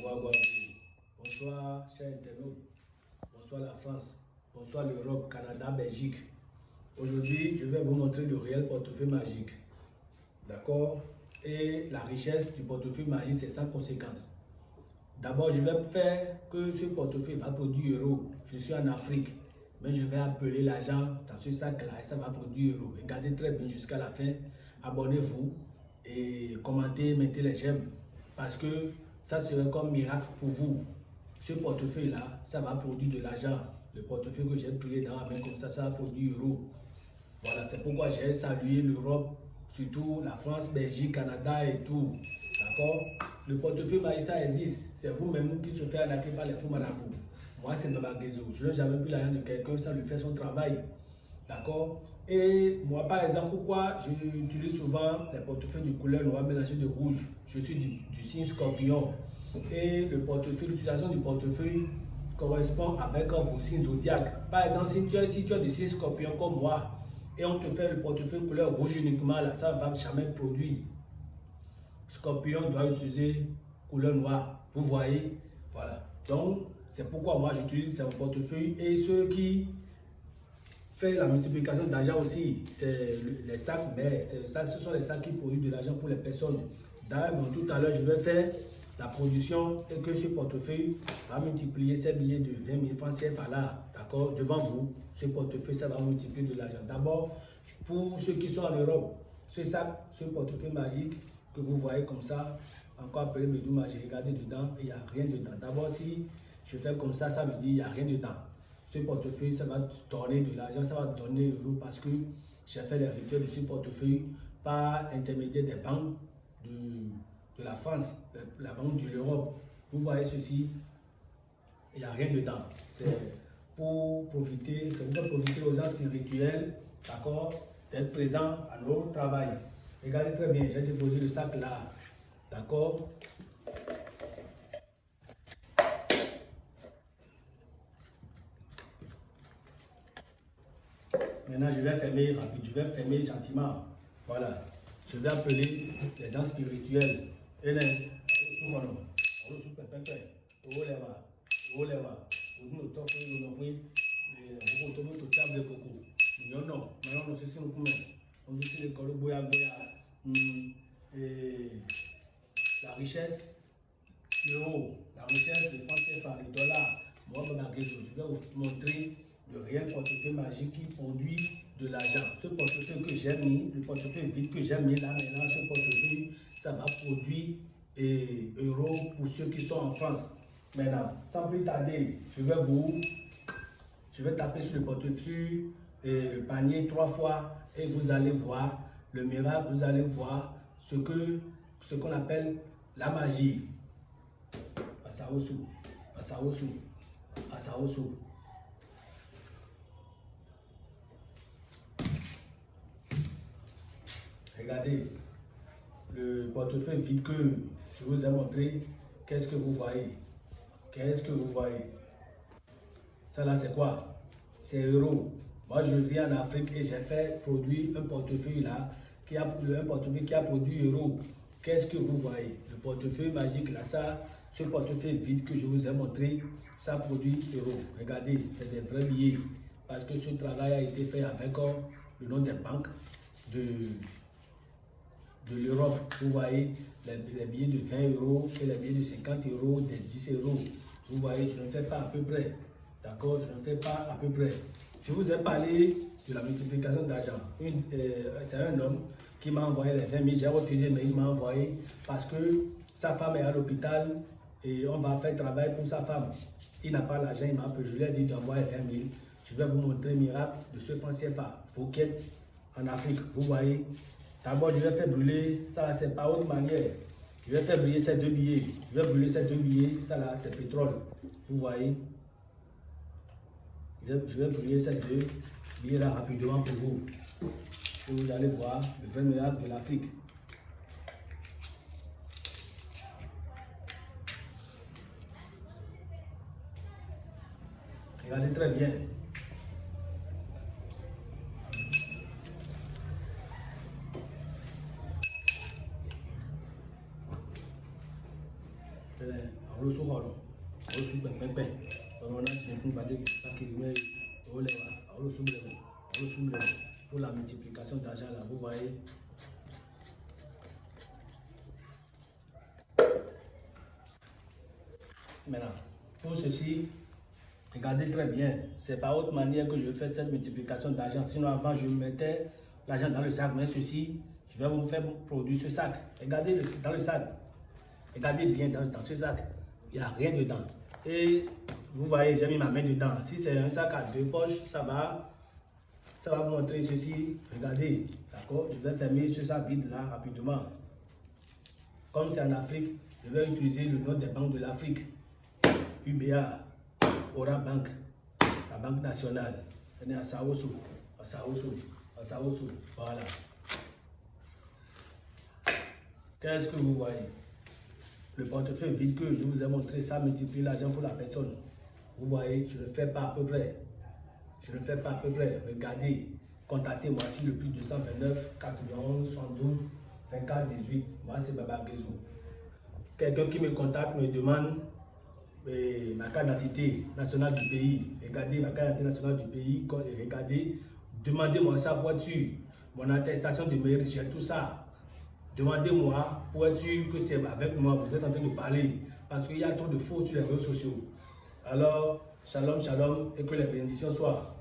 Bonsoir Guadeloupe. Bonsoir chers internautes. Bonsoir la France. Bonsoir l'Europe, Canada, Belgique. Aujourd'hui, je vais vous montrer le réel portefeuille magique. D'accord? Et la richesse du portefeuille magique, c'est sans conséquence. D'abord, je vais faire que ce portefeuille va produire euros. Je suis en Afrique, mais je vais appeler l'argent dans ce sac-là et ça va produire euros. Regardez très bien jusqu'à la fin. Abonnez-vous et commentez, mettez les j'aime. Parce que ça serait comme miracle pour vous. Ce portefeuille-là, ça va produire de l'argent. Le portefeuille que j'ai plié dans la main comme ça va produire euros. Voilà, c'est pourquoi j'ai salué l'Europe, surtout la France, Belgique, Canada et tout. D'accord? Le portefeuille magique, ça existe. C'est vous-même qui se fait arnaquer par les faux marabouts. Moi, c'est Baba Guézo. Je n'ai jamais pris l'argent de quelqu'un sans lui faire son travail. D'accord? Et moi, par exemple, pourquoi j'utilise souvent les portefeuilles de couleur noire mélangées de rouge? Je suis du signe Scorpion. Et le portefeuille, l'utilisation du portefeuille correspond avec vos signes zodiaques. Par exemple, si tu as des signes Scorpion comme moi, et on te fait le portefeuille couleur rouge uniquement, là, ça ne va jamais produire. Scorpion doit utiliser couleur noire. Vous voyez? Voilà. Donc, c'est pourquoi moi j'utilise ce portefeuille. Et ceux qui font la multiplication d'argent aussi, c'est les sacs, mais ce sont les sacs qui produisent de l'argent pour les personnes. D'ailleurs, tout à l'heure, je vais faire la production et que ce portefeuille va multiplier ces billets de 20 000 francs CFA là, d'accord, devant vous. Ce portefeuille, ça va multiplier de l'argent. D'abord, pour ceux qui sont en Europe, ce sac, ce portefeuille magique que vous voyez comme ça, encore appelé Bédou magique, regardez dedans, il n'y a rien dedans. D'abord, si je fais comme ça veut dire qu'il n'y a rien dedans. Ce portefeuille, ça va donner de l'argent, ça va donner euros parce que j'ai fait les rituels de ce portefeuille par intermédiaire des banques de la France, la banque de l'Europe. Vous voyez ceci, il n'y a rien dedans. C'est pour profiter, c'est pour profiter aux gens spirituels, d'accord, d'être présent à notre travail. Regardez très bien, j'ai déposé le sac là, d'accord. Maintenant, je vais fermer rapide, je vais fermer gentiment. Voilà, je vais appeler les gens spirituels. Et les la richesse, l'euro, la richesse de francs CFA, le dollar. Moi, je vais vous montrer le réel portefeuille magique qui produit de l'argent. Ce portefeuille que j'ai mis, le portefeuille vide que j'ai mis là maintenant, ce portefeuille, ça va produire euros pour ceux qui sont en France. Maintenant, sans plus tarder, je vais taper sur le portefeuille et le panier 3 fois et vous allez voir le miracle, vous allez voir ce qu'on appelle la magie. Asaosu, Asaosu, Asaosu. Regardez le portefeuille vide que je vous ai montré. Qu'est-ce que vous voyez? Qu'est-ce que vous voyez? Ça là, c'est quoi? C'est euros. Moi, je vis en Afrique et j'ai fait produire un portefeuille là, un portefeuille qui a produit euros. Qu'est-ce que vous voyez? Le portefeuille magique là, ce portefeuille vide que je vous ai montré, ça produit euros. Regardez, c'est des vrais billets. Parce que ce travail a été fait avec le nom des banques de l'Europe. Vous voyez, les billets de 20 euros et les billets de 50 euros, des 10 euros. Vous voyez, je ne fais pas à peu près. D'accord, je ne fais pas à peu près. Je vous ai parlé de la multiplication d'argent. C'est un homme qui m'a envoyé les 20 000. J'ai refusé, mais il m'a envoyé parce que sa femme est à l'hôpital et on va faire travail pour sa femme. Il n'a pas l'argent, il m'a appelé. Je lui ai dit d'envoyer 20 000. Je vais vous montrer le miracle de ce franc CFA. Fouquet en Afrique. Vous voyez. D'abord, je vais faire brûler. Ça, c'est pas autre manière. Je vais faire brûler ces deux billets. Je vais brûler ces deux billets. Ça, là, c'est pétrole. Vous voyez. Je vais brûler ces deux billets là rapidement pour vous. Et vous allez voir le vrai miracle de l'Afrique. Regardez très bien. le soir, on le soupe pépé. On a un peu de pour la multiplication d'argent là, vous voyez. Maintenant, pour ceci, regardez très bien, c'est par autre manière que je fais cette multiplication d'argent. Sinon, avant, je mettais l'argent dans le sac, mais ceci, je vais vous faire produire ce sac. Regardez dans le sac, regardez bien dans ce sac, il n'y a rien dedans. Et vous voyez, j'ai mis ma main dedans. Si c'est un sac à 2 poches, ça va vous montrer ceci. Regardez, d'accord? Je vais fermer ce sac vide là rapidement. Comme c'est en Afrique, je vais utiliser le nom des banques de l'Afrique. UBA, Ora Bank, la Banque nationale. On est à Saoso, voilà. Qu'est-ce que vous voyez? Le portefeuille vide que je vous ai montré, ça multiplie l'argent pour la personne. Vous voyez, je ne le fais pas à peu près. Regardez, contactez-moi sur le plus 229 91 72 24 18. Moi, c'est Baba Guézo. Quelqu'un qui me contacte me demande ma carte d'identité nationale du pays. Regardez ma carte d'identité nationale du pays. Regardez, demandez-moi sa voiture, mon attestation de mérite, tout ça. Demandez-moi pour être sûr que c'est avec moi vous êtes en train de parler. Parce qu'il y a trop de faux sur les réseaux sociaux. Alors, shalom, shalom, et que les bénédictions soient